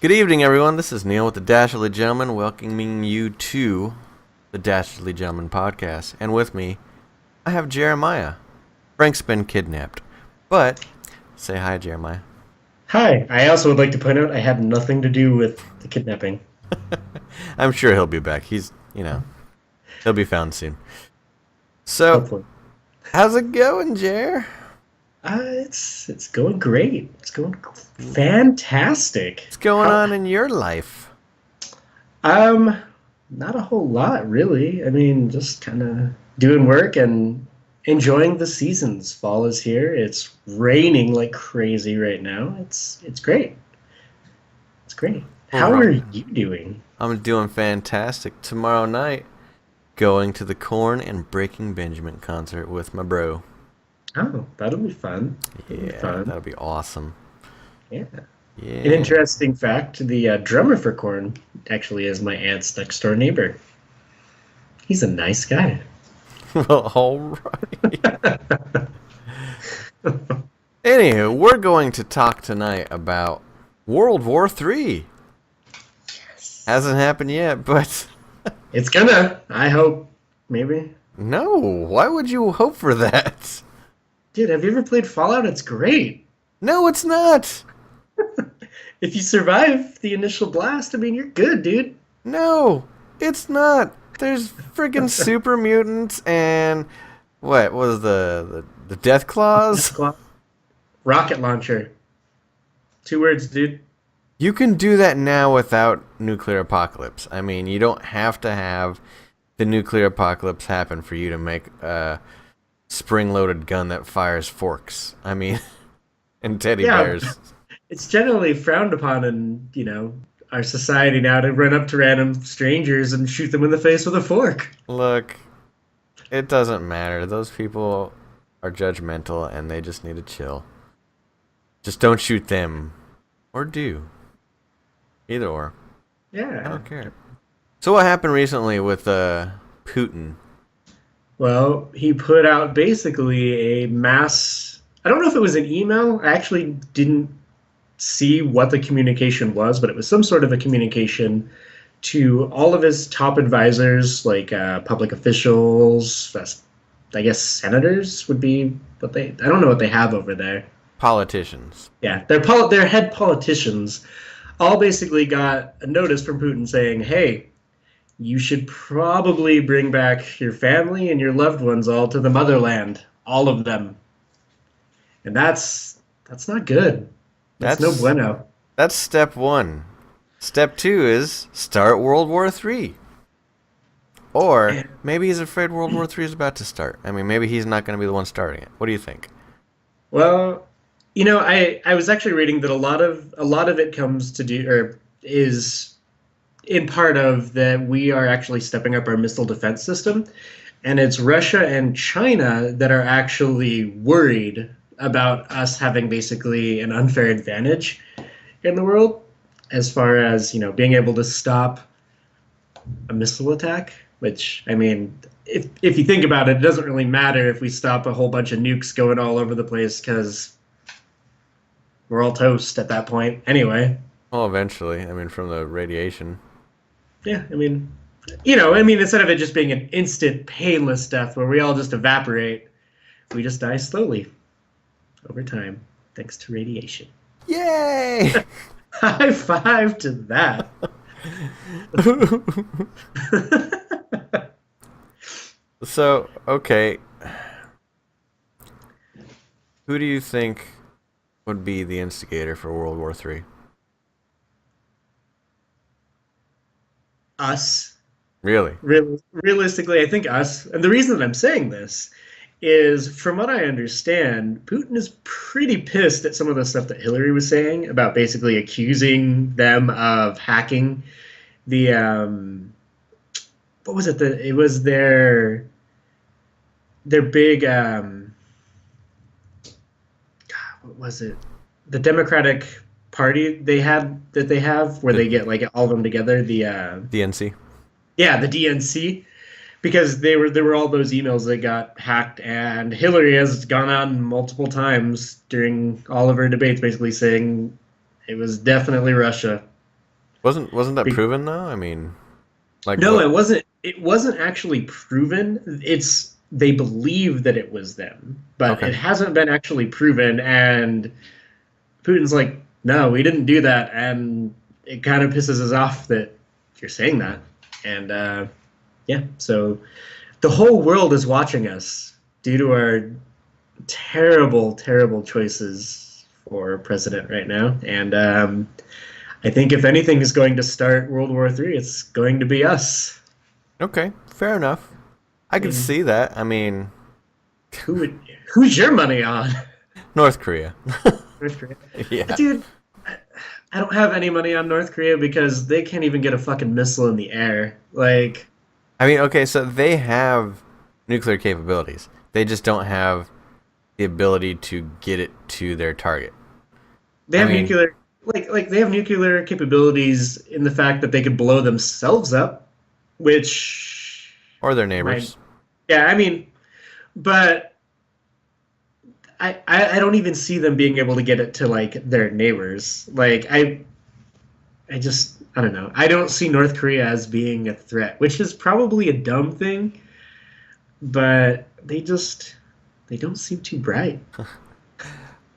Good evening, everyone. This is Neil with the Dastardly Gentleman, welcoming you to the Dastardly Gentleman podcast. And with me, I have Jeremiah. Frank's been kidnapped. But, say hi, Jeremiah. Hi. I also would like to point out I had nothing to do with the kidnapping. I'm sure he'll be back. He'll be found soon. So, Hopefully. how's it going, Jer? It's going great. It's going fantastic. What's going How on in your life? um not a whole lot really. I mean, just kind of doing work and enjoying the seasons. Fall is here. It's raining like crazy right now. It's great. It's great. How are Well, you doing? I'm doing fantastic. Tomorrow night, going to the Corn and Breaking Benjamin concert with my bro. Oh, that'll be fun. That'll be Yeah, fun. that'll be awesome. Yeah. An Yeah. interesting fact, the drummer for Korn actually is my aunt's next door neighbor. He's a nice guy. Well, alright. Anywho, we're going to talk tonight about World War III. Hasn't happened yet, but It's gonna, I hope, maybe. no, why would you hope for that? Dude, have you ever played Fallout? It's great. No, it's not. If you survive the initial blast, I mean, you're good, dude. No, it's not. There's friggin' super mutants and what was the death claws? Deathclaw. Rocket launcher. 2 words, dude. You can do that now without nuclear apocalypse. I mean, you don't have to have the nuclear apocalypse happen for you to make a spring-loaded gun that fires forks. I mean, and teddy Yeah, bears. it's generally frowned upon in, our society now to run up to random strangers and shoot them in the face with a fork. Look, it doesn't matter. Those people are judgmental and they just need to chill. Just don't shoot them. Or do. Either or. I Yeah. don't care. So what happened recently with Putin? Well, he put out basically a mass. I don't know if it was an email. I actually didn't see what the communication was, but it was some sort of a communication to all of his top advisors, like public officials. I guess senators would be what they. I don't know what they have over there. Politicians. Yeah, their head politicians all basically got a notice from Putin saying, "Hey, you should probably bring back your family and your loved ones all to the motherland, all of them." And that's not good. That's no That's bueno. that's step one. Step two is start World War III. Or maybe he's afraid World War III is about to start. I mean, maybe he's not going to be the one starting it. What do you think? Well, I was actually reading that a lot of it comes to do or is in part of that we are actually stepping up our missile defense system, and it's Russia and China that are actually worried about us having basically an unfair advantage in the world as far as being able to stop a missile attack. Which, I mean, if you think about it, it doesn't really matter if we stop a whole bunch of nukes going all over the place because we're all toast at that point anyway. Well, eventually. I mean, from the radiation. Yeah, instead of it just being an instant, painless death where we all just evaporate, we just die slowly over time, thanks to radiation. Yay! High five to that. So, okay. Who do you think would be the instigator for World War III? Us. Really? Realistically, I think us. And the reason that I'm saying this is, from what I understand, Putin is pretty pissed at some of the stuff that Hillary was saying about basically accusing them of hacking the what was it? It was their big what was it? The Democratic Party they have where The they get like all of them together. DNC? Yeah, the DNC, because there were all those emails that got hacked, and Hillary has gone on multiple times during all of her debates, basically saying it was definitely Russia. Wasn't that proven though? I mean, like No, what? it wasn't. It wasn't actually proven. It's they believe that it was them, but Okay. it hasn't been actually proven. And Putin's like, no, we didn't do that, and it kind of pisses us off that you're saying that. And yeah, so the whole world is watching us due to our terrible, terrible choices for president right now. And I think if anything is going to start World War III, it's going to be us. Okay. Fair enough. I I could mean, see that. I mean, who's your money on? North Korea. North Korea. Yeah. Dude, I don't have any money on North Korea because they can't even get a fucking missile in the air. Like, I mean, okay, so they have nuclear capabilities. They just don't have the ability to get it to their target. they I have mean, nuclear like they have nuclear capabilities in the fact that they could blow themselves up, which or their might neighbors. yeah, I mean, but I don't even see them being able to get it to like their neighbors. Like I just I don't know. I don't see North Korea as being a threat, which is probably a dumb thing, but they don't seem too bright.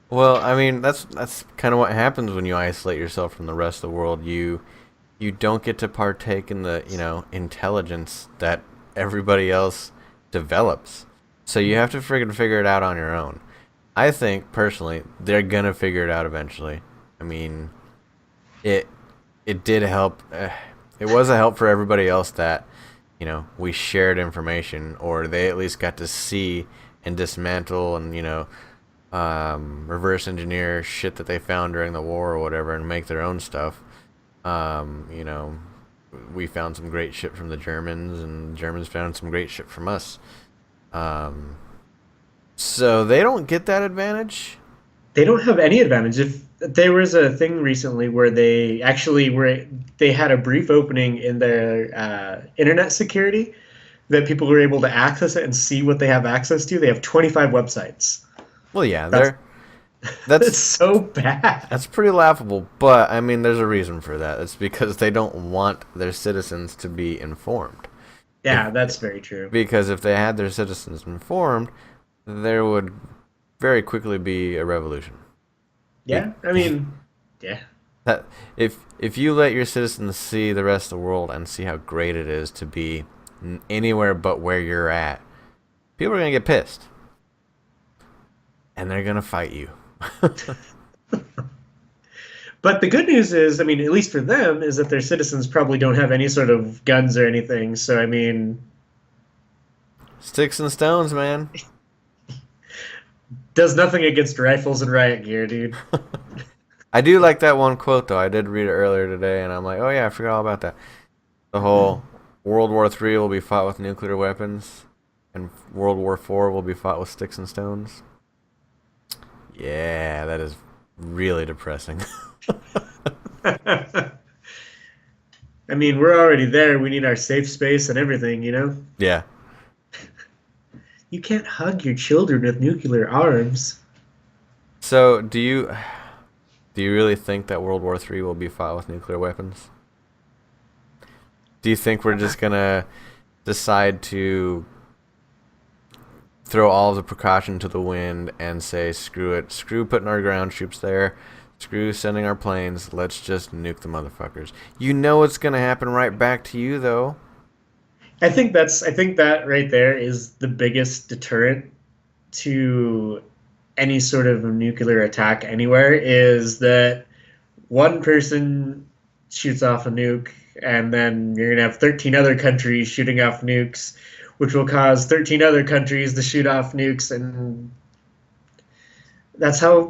Well, I mean, that's kind of what happens when you isolate yourself from the rest of the world. You don't get to partake in the, intelligence that everybody else develops. So you have to friggin' figure it out on your own. I think personally, they're gonna figure it out eventually. I mean, it it did help. It was a help for everybody else that we shared information, or they at least got to see and dismantle and reverse engineer shit that they found during the war or whatever, and make their own stuff. Um, you know, we found some great shit from the Germans, and the Germans found some great shit from us. Um, so they don't get that advantage. They don't have any advantage. If there was a thing recently where they actually were they had a brief opening in their internet security that people were able to access it and see what they have access to. They have 25 websites. Well, yeah, That's that's that's so bad. that's pretty laughable. But I mean, there's a reason for that. It's because they don't want their citizens to be informed. If Yeah, that's very true. Because if they had their citizens informed, there would very quickly be a revolution. Be- Yeah, I mean, yeah. that if you let your citizens see the rest of the world and see how great it is to be anywhere but where you're at, people are gonna get pissed, and they're gonna fight you. But the good news is, I mean, at least for them, is that their citizens probably don't have any sort of guns or anything. So, I mean, Sticks and stones, man. does nothing against rifles and riot gear, dude. I do like that one quote though. I did read it earlier today, and I'm like, oh yeah, I forgot all about that. The whole World War III will be fought with nuclear weapons, and World War IV will be fought with sticks and stones. Yeah, that is really depressing. I mean, we're already there. We need our safe space and everything, you know? Yeah. You can't hug your children with nuclear arms. So, do you really think that World War III will be fought with nuclear weapons? Do you think we're just gonna decide to throw all of the precaution to the wind and say screw it, screw putting our ground troops there, screw sending our planes, let's just nuke the motherfuckers? You know it's gonna happen right back to you though. I think that right there is the biggest deterrent to any sort of nuclear attack anywhere is that one person shoots off a nuke and then you're going to have 13 other countries shooting off nukes, which will cause 13 other countries to shoot off nukes, and that's how,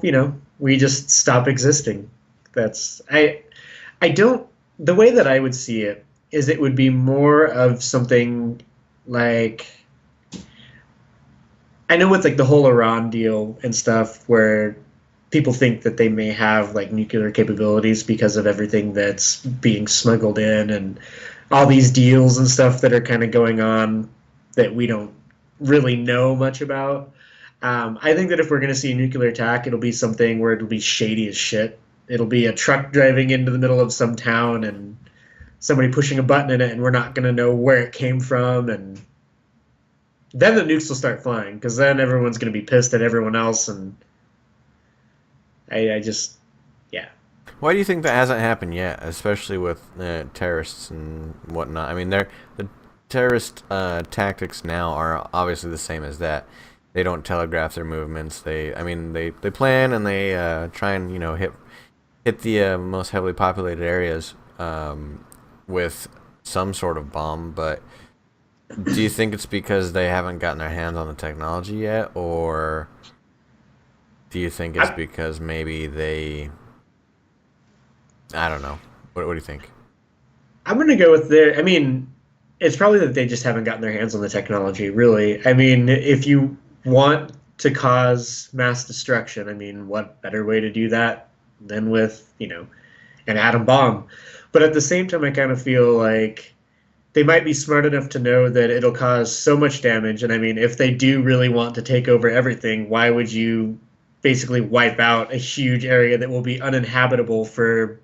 we just stop existing. That's I don't the way that I would see it is it would be more of something like I know with like the whole Iran deal and stuff where people think that they may have like nuclear capabilities because of everything that's being smuggled in and all these deals and stuff that are kind of going on that we don't really know much about. I think that if we're going to see a nuclear attack, it'll be something where it'll be shady as shit. It'll be a truck driving into the middle of some town and somebody pushing a button in it, and we're not going to know where it came from. And then the nukes will start flying because then everyone's going to be pissed at everyone else. And I just, yeah. Why do you think that hasn't happened yet, especially with terrorists and whatnot? I mean, the terrorist tactics now are obviously the same as that. They don't telegraph their movements. I mean, they plan and they try and hit the most heavily populated areas with some sort of bomb. But do you think it's because they haven't gotten their hands on the technology yet, or do you think it's I, because maybe they? I don't know. What do you think? I'm going to go with their. I mean, it's probably that they just haven't gotten their hands on the technology, really. I mean, if you want to cause mass destruction, I mean, what better way to do that than with, an atom bomb? But at the same time, I kind of feel like they might be smart enough to know that it'll cause so much damage. And I mean, if they do really want to take over everything, why would you basically wipe out a huge area that will be uninhabitable for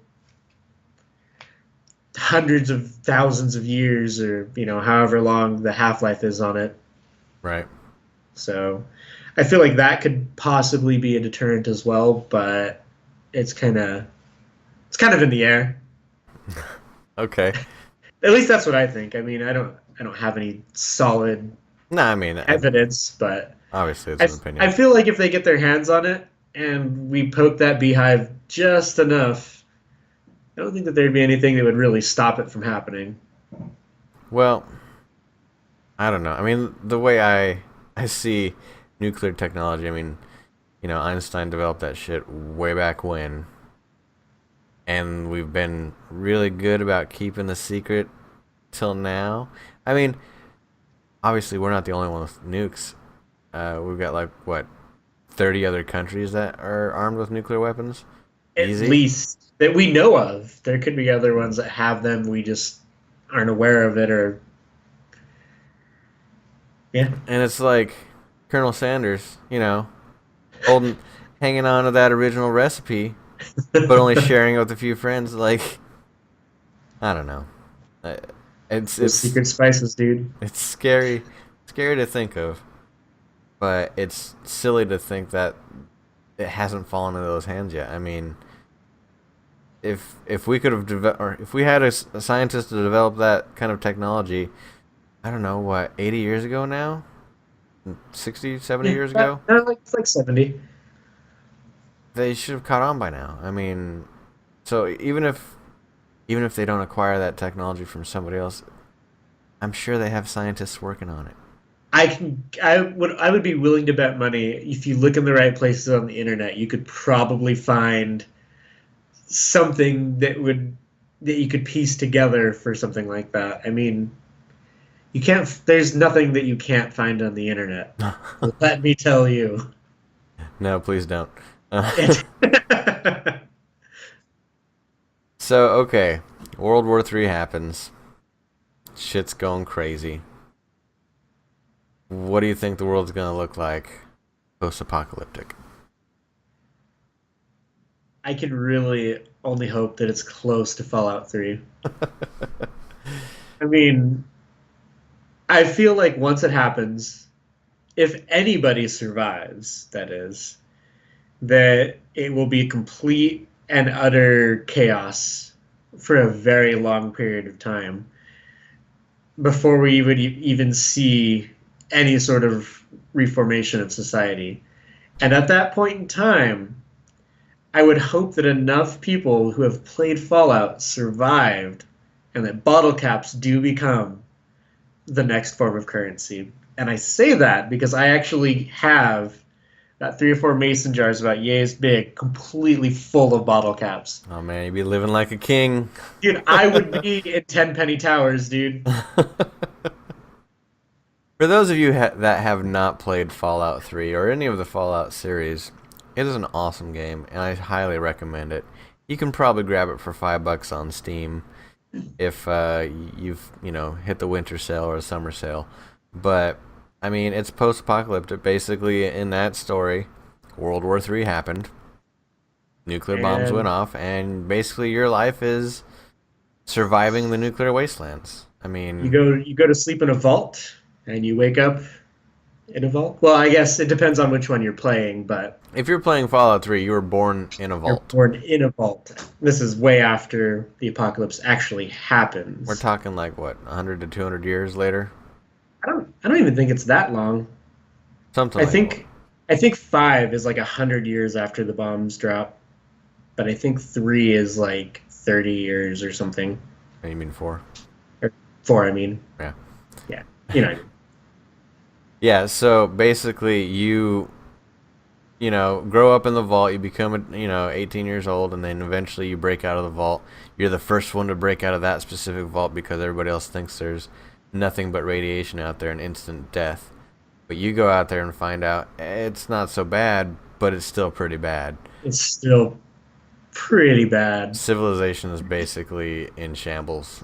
hundreds of thousands of years or, however long the half life is on it? Right. So I feel like that could possibly be a deterrent as well, but it's kind of it's kind of in the air. Okay. At least that's what I think. I mean, I don't have any solid No, I mean, evidence, but obviously it's I an I opinion. feel like if they get their hands on it and we poke that beehive just enough, I don't think that there'd be anything that would really stop it from happening. Well, I don't know. I mean, the way I see nuclear technology, I mean, Einstein developed that shit way back when, and we've been really good about keeping the secret till now. I mean, obviously we're not the only one with nukes. We've got like what 30 other countries that are armed with nuclear weapons. At Easy. least that we know of. There could be other ones that have them. We just aren't aware of it, or yeah. And it's like Colonel Sanders, holding, hanging on to that original recipe, but only sharing it with a few friends. Like, I don't know. Uh, It's Those it's secret spices, dude. it's scary to think of, but it's silly to think that it hasn't fallen into those hands yet. I mean, if we could have or if we had a scientist to develop that kind of technology, I don't know what 80 years ago now, 60, 70 Yeah, years ago, it's like 70. they should have caught on by now. I mean, so even if they don't acquire that technology from somebody else, I'm sure they have scientists working on it. I would be willing to bet money if you look in the right places on the internet, you could probably find something that you could piece together for something like that. I mean, you can't. There's nothing that you can't find on the internet. Let me tell you. No, please don't. It, So okay, World War III happens. Shit's going crazy. What do you think the world's gonna look like post-apocalyptic? I can really only hope that it's close to Fallout 3. I mean, I feel like once it happens, if anybody survives, that is, that it will be complete and utter chaos for a very long period of time before we would even see any sort of reformation of society. And at that point in time, I would hope that enough people who have played Fallout survived and that bottle caps do become the next form of currency. And I say that because I actually have that 3 or 4 mason jars about yay's big, completely full of bottle caps. Oh man, you'd be living like a king. Dude, I would be in 10 penny towers, dude. For those of you that have not played Fallout 3 or any of the Fallout series, it is an awesome game, and I highly recommend it. You can probably grab it for $5 on Steam if you've hit the winter sale or the summer sale. But I mean, it's post-apocalyptic. Basically, in that story, World War III happened. Nuclear bombs went and off, and basically your life is surviving the nuclear wastelands. I mean, you go to sleep in a vault, and you wake up in a vault. Well, I guess it depends on which one you're playing, but if you're playing Fallout 3, you were born in a you're vault. born in a vault. This is way after the apocalypse actually We're happens. talking like what, 100 to 200 years later, I don't even think it's that long. something I like that. think I think 5 is like 100 years after the bombs drop, but I think 3 is like 30 years or something. You mean 4? Or 4, I mean. Yeah. Yeah, you know what I mean. Yeah. So basically, you grow up in the vault. You become 18 years old, and then eventually you break out of the vault. You're the first one to break out of that specific vault because everybody else thinks there's nothing but radiation out there and instant death. But you go out there and find out it's not so bad, but it's still pretty bad. It's still pretty bad. Civilization is basically in shambles.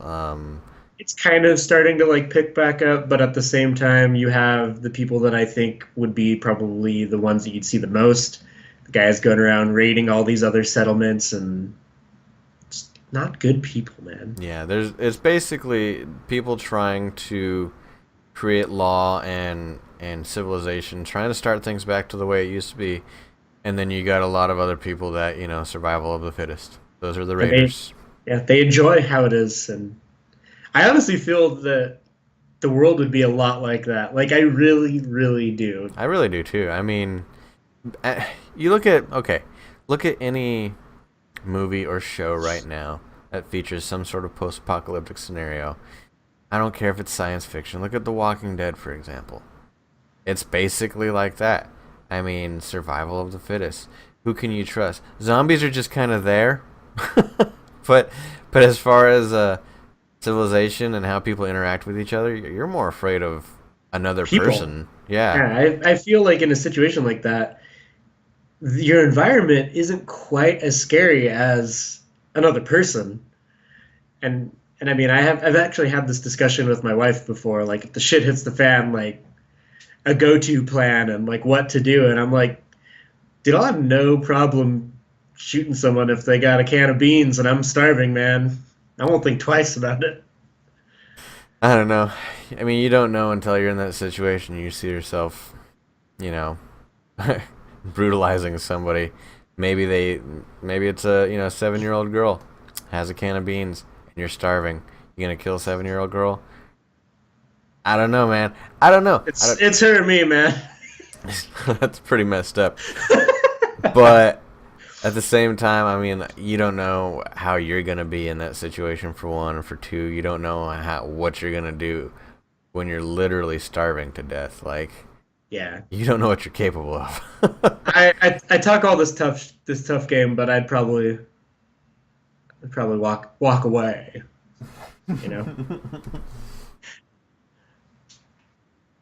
It's kind of starting to like pick back up, but at the same time, you have the people that I think would be probably the ones that you'd see the most. The guys going around raiding all these other settlements, and it's not good people, man. Yeah, it's basically people trying to create law and civilization, trying to start things back to the way it used to be, and then you got a lot of other people that survival of the fittest. Those are the And they, raiders. yeah, they enjoy how it is, and I honestly feel that the world would be a lot like that. Like I really, really do. I really do too. I mean, you look at any movie or show right now that features some sort of post-apocalyptic scenario. I don't care if it's science fiction. Look at The Walking Dead, for example. It's basically like that. I mean, survival of the fittest. Who can you trust? Zombies are just kind of there, but as far as civilization and how people interact with each other, you're more afraid of another People. person. Yeah, Yeah, I feel like in a situation like that, your environment isn't quite as scary as another person. And I mean, I've actually had this discussion with my wife before. Like, if the shit hits the fan, like a go-to plan and like what to do. And I'm like, dude, I'll have no problem shooting someone if they got a can of beans and I'm starving, man. I won't think twice about it. I don't know. I mean, you don't know until you're in that situation. You see yourself, you know, brutalizing somebody. Maybe it's a 7-year-old girl has a can of beans and you're starving. You gonna kill a 7-year-old girl? I don't know, man. I don't know. It's her or me, man. That's pretty messed up. But at the same time, I mean, you don't know how you're gonna be in that situation. For one, and for two, you don't know what you're gonna do when you're literally starving to death. Like, Yeah. you don't know what you're capable of. I talk all this tough game, but I'd probably walk away. You know?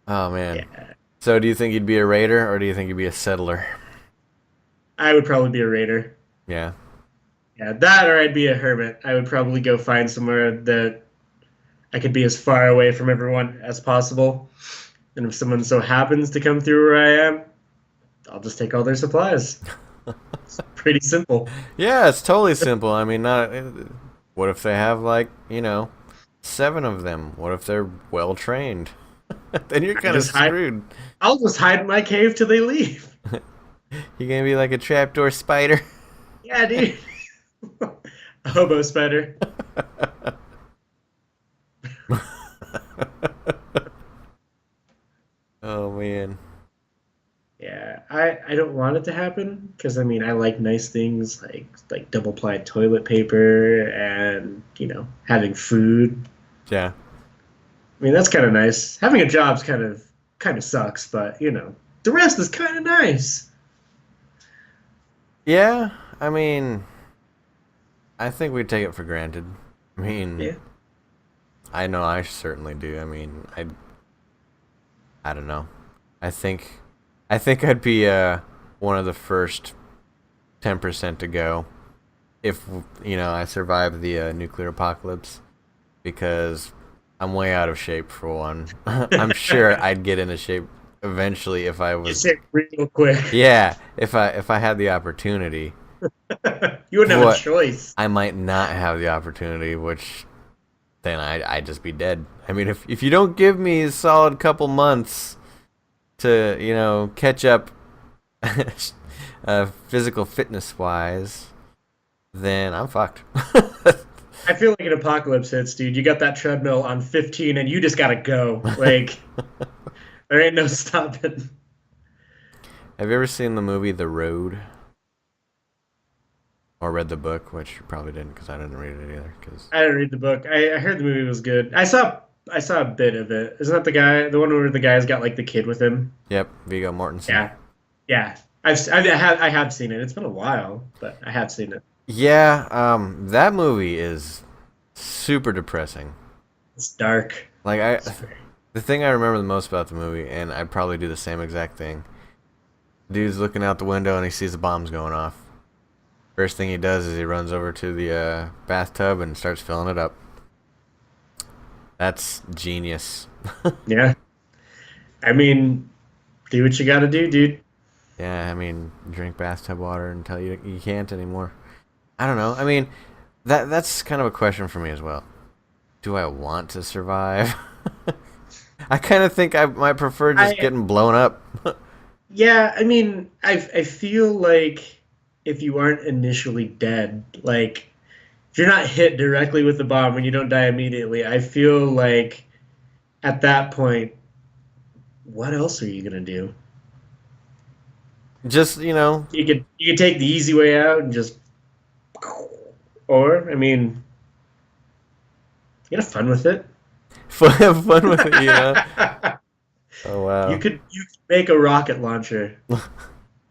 Oh man. Yeah. So, do you think you'd be a raider or do you think you'd be a settler? I would probably be a raider. Yeah. Yeah, that or I'd be a hermit. I would probably go find somewhere that I could be as far away from everyone as possible. And if someone so happens to come through where I am, I'll just take all their supplies. It's pretty simple. Yeah, it's totally simple. I mean, not. What if they have like 7 of them? What if they're well trained? Then you're I kind of just hide. screwed. I'll just hide in my cave till they leave. You're gonna be like a trapdoor spider. Yeah, dude. A hobo spider. Oh man. Yeah, I don't want it to happen because I mean I like nice things like double ply toilet paper and having food. Yeah. I mean that's kind of nice. Having a job's kind of sucks, but the rest is kind of nice. Yeah. I mean, I think we take it for granted. I Yeah. mean, I know I certainly do. I mean, I don't know. I think I'd be one of the first 10% to go if I survive the nuclear apocalypse because I'm way out of shape for one. I'm sure I'd get into shape eventually if I Get was. sick real quick. Yeah, if I had the opportunity. You wouldn't have a What? choice. I might not have the opportunity, which then I'd just be dead. I mean, if you don't give me a solid couple months to, catch up physical fitness wise, then I'm fucked. I feel like an apocalypse hits, dude. You got that treadmill on 15 and you just gotta go. Like, there ain't no stopping. Have you ever seen the movie The Road? Or read the book, which you probably didn't because I didn't read it either. Cause... I didn't read the book. I heard the movie was good. I saw a bit of it. Isn't that the one where the guy's got like the kid with him? Yep, Viggo Mortensen. Yeah, yeah. I have seen it. It's been a while, but I have seen it. Yeah, that movie is super depressing. It's dark. Like It's very, the thing I remember the most about the movie, and I'd probably do the same exact thing. Dude's looking out the window and he sees the bombs going off. First thing he does is he runs over to the bathtub and starts filling it up. That's genius. yeah. I mean, do what you gotta do, dude. Yeah, I mean, drink bathtub water until you can't anymore. I don't know. I mean, that's kind of a question for me as well. Do I want to survive? I kind of think I might prefer just I getting blown up. Yeah, I mean, I feel like if you aren't initially dead, like if you're not hit directly with the bomb and you don't die immediately, I feel like at that point, what else are you gonna do? Just, You could take the easy way out and just, or I mean, you have fun with it. have fun with it. Oh, wow. You could make a rocket launcher.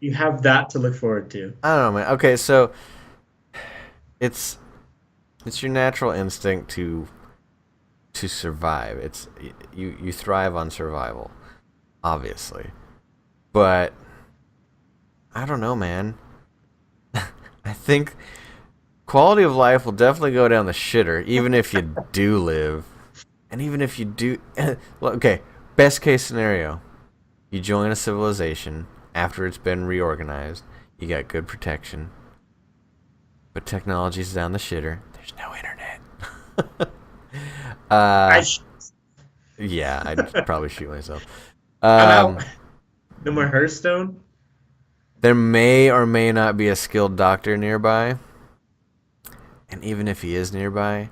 You have that to look forward to. I don't know, man. Okay, so it's it's your natural instinct to survive. You thrive on survival, obviously. But I don't know, man. I think quality of life will definitely go down the shitter, even if you do live. And even if you do... Well, okay, best case scenario. You join a civilization after it's been reorganized. You got good protection. But technology's down the shitter. There's no internet. I uh, sh- yeah, I'd probably shoot myself. I'm Um, out. No more Hearthstone. there may or may not be a skilled doctor nearby. And even if he is nearby,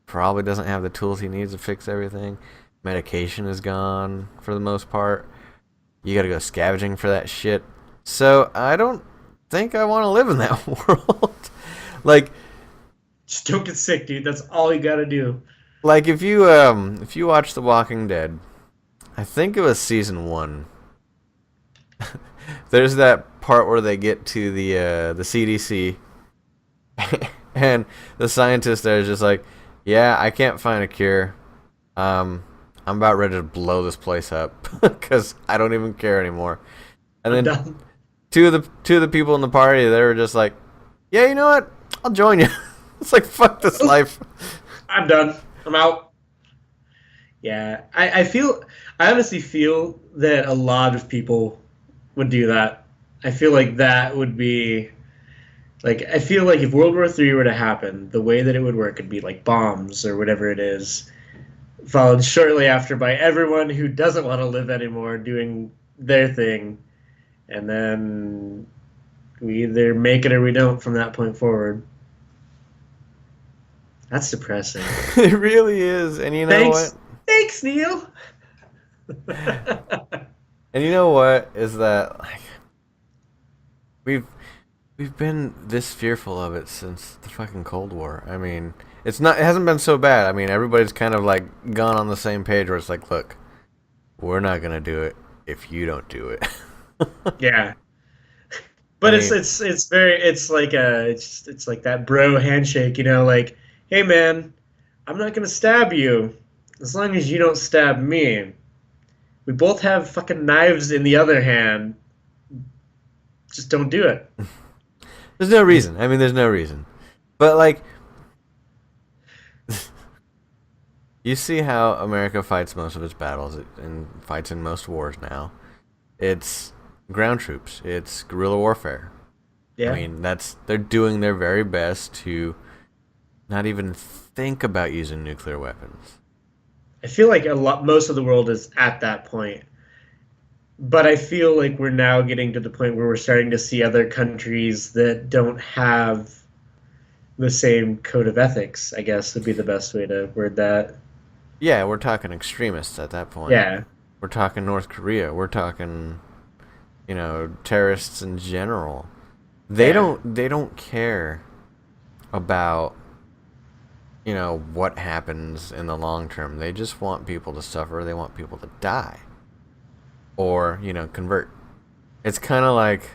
probably doesn't have the tools he needs to fix everything. Medication is gone for the most part. You gotta go scavenging for that shit. So I don't think I want to live in that world. like, Just don't get sick, dude. That's all you gotta do. if you watch The Walking Dead, I think it was season 1. There's that part where they get to the CDC, and the scientist there is just like, "Yeah, I can't find a cure. I'm about ready to blow this place up because I don't even care anymore." And I'm then done. two of the people in the party, they were just like, "Yeah, you know what? I'll join you." It's like, fuck this life. I'm done. I'm out. Yeah, I honestly feel that a lot of people would do that. I feel like that would be like I feel like if World War III were to happen, the way that it would work would be like bombs or whatever it is, followed shortly after by everyone who doesn't want to live anymore doing their thing, and then we either make it or we don't from that point forward. That's depressing. It really is. And you know what? Thanks, thanks, Neil. And you know what is that, like, we've we've been this fearful of it since the fucking Cold War. I mean, it hasn't been so bad. I mean, everybody's kind of like gone on the same page where it's like, look, we're not gonna do it if you don't do it. Yeah, I but it's mean, it's it's very it's like that bro handshake, like, hey man, I'm not gonna stab you as long as you don't stab me. We both have fucking knives in the other hand. Just don't do it. there's no reason. I mean, there's no reason. But like, you see how America fights most of its battles and fights in most wars now. It's ground troops. It's guerrilla warfare. I Yeah. mean, they're doing their very best to not even think about using nuclear weapons. I feel like most of the world is at that point. But I feel like we're now getting to the point where we're starting to see other countries that don't have the same code of ethics, I guess would be the best way to word that. Yeah, we're talking extremists at that point. Yeah. We're talking North Korea. We're talking, terrorists in general. Yeah. They don't care about, what happens in the long term. They just want people to suffer. They want people to die or, convert. It's kind of like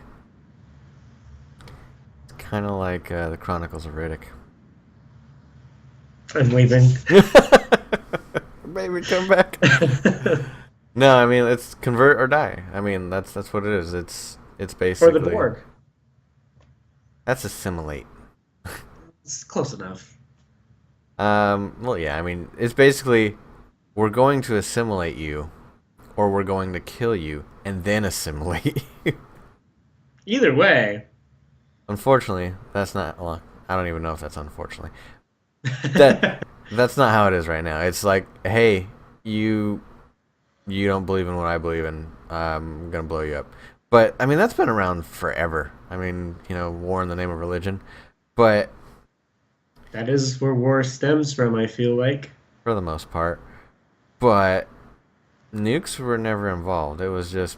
the Chronicles of Riddick. I'm leaving. Baby, come back. No, I mean it's convert or die. I mean that's what it is. It's Or the basically Borg. that's assimilate. It's close enough. Well, yeah, I mean it's basically we're going to assimilate you, or we're going to kill you and then assimilate you. Either way. Unfortunately, that's not. Well, I don't even know if that's unfortunately. That that's not how it is right now. It's like, hey, you you don't believe in what I believe in. I'm gonna blow you up. But I mean, that's been around forever. I mean, war in the name of religion. But That is where war stems from, I feel like. for the most part, but nukes were never involved. It was just,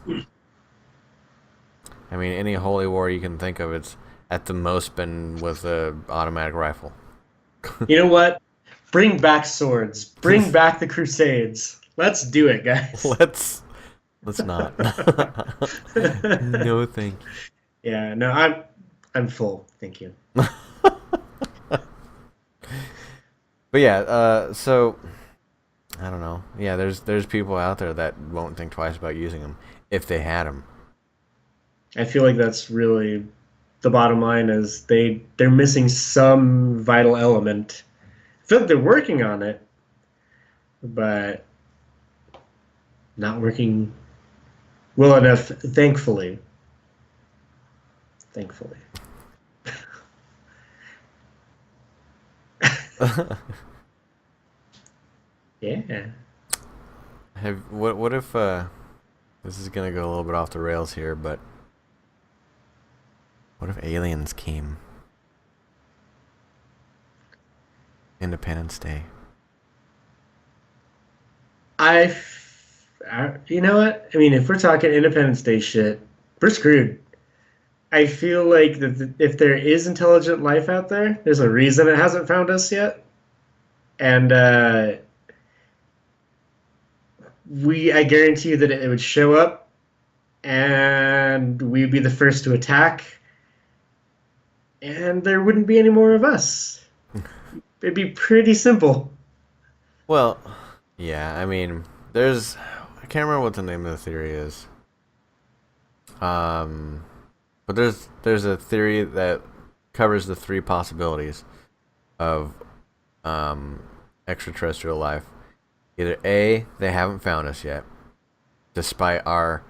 I mean, any holy war you can think of, it's at the most been with a automatic rifle. You know what? Bring back swords. Bring back the Crusades. Let's do it, guys. let's let's not. No, thank Yeah, no, I'm full. Thank you. you. But yeah, so I don't know. Yeah, there's people out there that won't think twice about using them if they had them. I feel like that's really the bottom line is they're missing some vital element. I feel like they're working on it, but not working well enough, thankfully. Thankfully. Yeah. What if this is gonna go a little bit off the rails here, but what if aliens came? Independence Day. You know what? I mean, if we're talking Independence Day shit, we're screwed. I feel like if there is intelligent life out there, there's a reason it hasn't found us yet, and I guarantee you that it would show up, and we'd be the first to attack, and there wouldn't be any more of us. It'd be pretty simple. Well, yeah, I mean, I can't remember what the name of the theory is. Um, but there's a theory that covers the three possibilities of um extraterrestrial life. Either A, they haven't found us yet, despite our,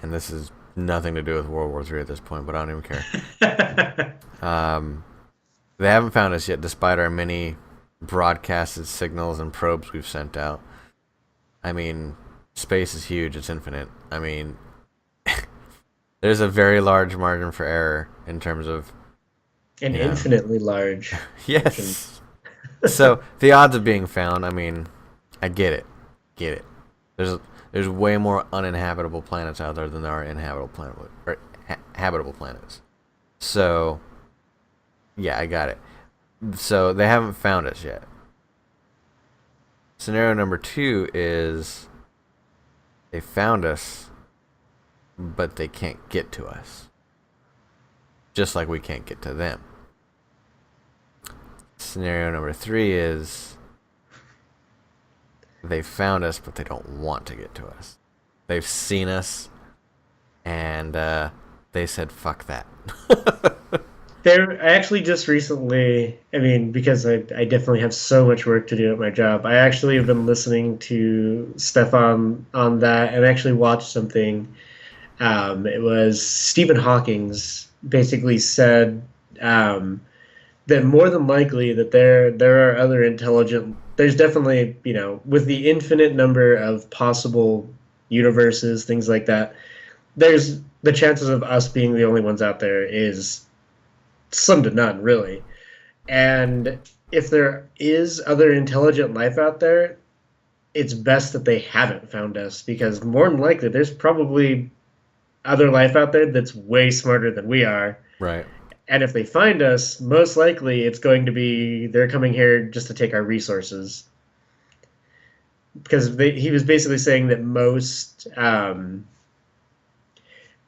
and this is nothing to do with World War III at this point, but I don't even care. Um, they haven't found us yet, despite our many broadcasted signals and probes we've sent out. I mean, space is huge; it's infinite. I mean, there's a very large margin for error in terms of, An you know, infinitely large margin. yes. So the odds of being found, I mean, I get it. There's way more uninhabitable planets out there than there are inhabitable habitable planets. So yeah, I got it. So they haven't found us yet. Scenario number two is they found us, but they can't get to us, just like we can't get to them. Scenario number three is they found us, but they don't want to get to us. They've seen us, and they said, "Fuck that." There, I actually just recently, I mean, because I definitely have so much work to do at my job, I actually have been listening to stuff on that and actually watched something. It was Stephen Hawking's basically said um, that more than likely that there are other intelligent. There's definitely, with the infinite number of possible universes, things like that. There's the chances of us being the only ones out there is slim to none, really. And if there is other intelligent life out there, it's best that they haven't found us because more than likely there's probably other life out there that's way smarter than we are. Right. And if they find us, most likely it's going to be they're coming here just to take our resources. Because he was basically saying that most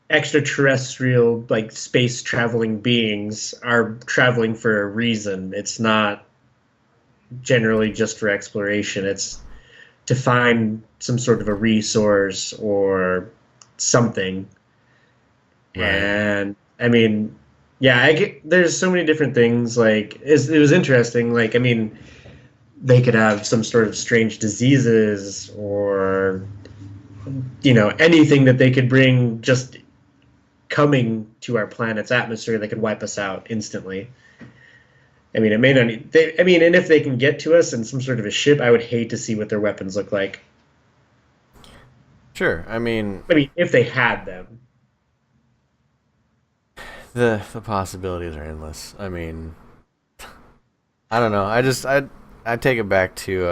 extraterrestrial, like space traveling beings, are traveling for a reason. It's not generally just for exploration. It's to find some sort of a resource or something. Right. And I mean, yeah, there's so many different things. Like it was interesting. Like I mean, they could have some sort of strange diseases or anything that they could bring just coming to our planet's atmosphere that could wipe us out instantly. I mean, it may not. I mean, and if they can get to us in some sort of a ship, I would hate to see what their weapons look like. Sure. I mean, if they had them. The possibilities are endless. I mean, I don't know. I take it back to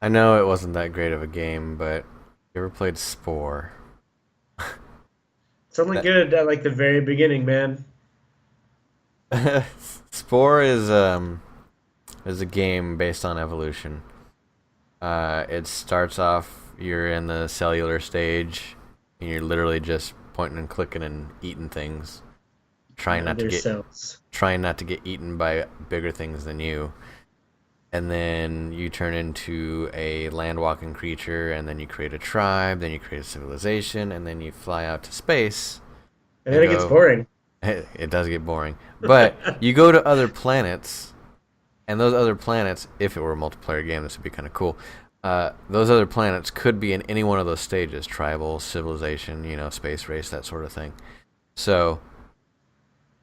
I know it wasn't that great of a game, but you ever played Spore? It's only That good at like the very beginning, man. Spore is a game based on evolution. It starts off you're in the cellular stage and you're literally just pointing and clicking and eating things, trying not to Their get cells. trying not to get eaten by bigger things than you. And then you turn into a land walking creature, and then you create a tribe, then you create a civilization, and then you fly out to space And and then it gets go. boring. It does get boring, but you go to other planets, and those other planets, if it were a multiplayer game, this would be kind of cool. Those other planets could be in any one of those stages: tribal, civilization, space race, that sort of thing. So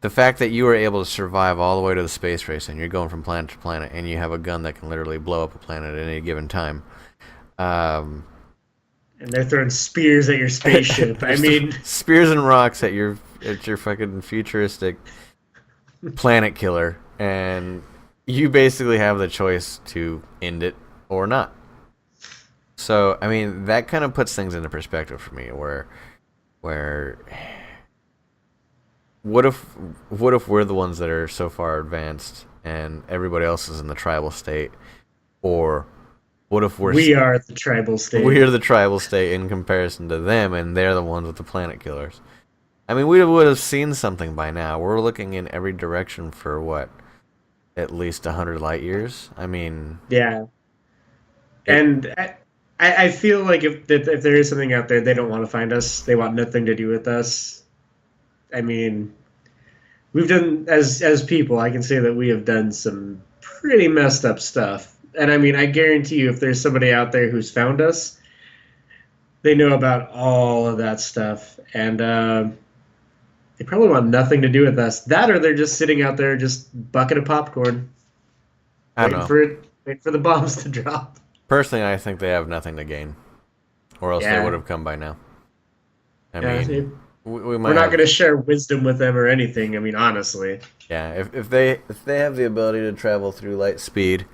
the fact that you were able to survive all the way to the space race and you're going from planet to planet and you have a gun that can literally blow up a planet at any given time. Um, And they're throwing spears at your spaceship. I mean, spears and rocks at your fucking futuristic planet killer, and you basically have the choice to end it or not. So I mean that kind of puts things into perspective for me, where what if we're the ones that are so far advanced and everybody else is in the tribal state, or what if we are the tribal state. we're the tribal state in comparison to them and they're the ones with the planet killers? I mean, we would have seen something by now. We're looking in every direction for what, at least 100 light years. I mean, Yeah. it. And I feel like if there is something out there, they don't want to find us. They want nothing to do with us. I mean, we've done as people. I can say that we have done some pretty messed up stuff. And I mean, I guarantee you, if there's somebody out there who's found us, they know about all of that stuff, and they probably want nothing to do with us. That, or they're just sitting out there, just bucket of popcorn, I don't know. waiting for the bombs to drop. Personally, I think they have nothing to gain, or else they would Yeah, have come by now. I yeah. mean, we We're might not going have. to share wisdom with them or anything. I mean, honestly. Yeah, if they have the ability to travel through light speed,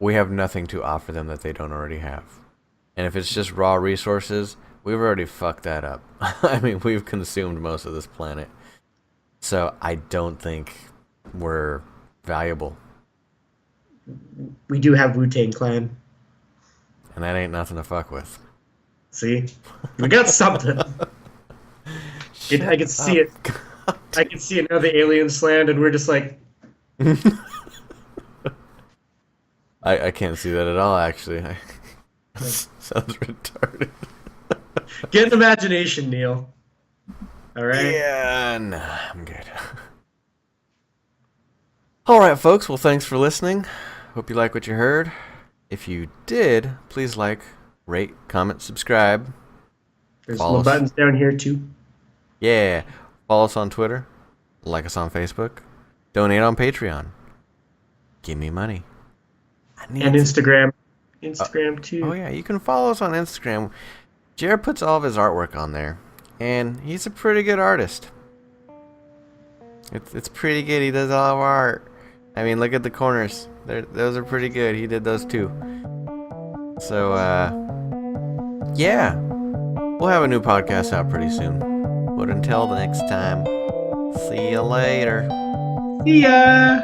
we have nothing to offer them that they don't already have. And if it's just raw resources, we've already fucked that up. I mean, we've consumed most of this planet. So I don't think we're valuable. We do have Wu-Tang Clan. And that ain't nothing to fuck with. See? We got something. I can see Up. it. I can see it now the aliens land and we're just like, I can't see that at all, actually. Sounds retarded. get an imagination, Neil. All right? Yeah, nah, I'm good. Alright, folks, well, thanks for listening. Hope you like what you heard. If you did, please like, rate, comment, subscribe. There's Follow little us. buttons down here too. Yeah. Follow us on Twitter. Like us on Facebook. Donate on Patreon. Give me money. I And need to. Instagram, Uh, Instagram oh too. yeah, you can follow us on Instagram. Jared puts all of his artwork on there, and he's a pretty good artist. It's pretty good. He does all of our art. I mean, look at the corners. Those are pretty good. He did those too. So yeah, we'll have a new podcast out pretty soon. But until the next time, see you later. See ya.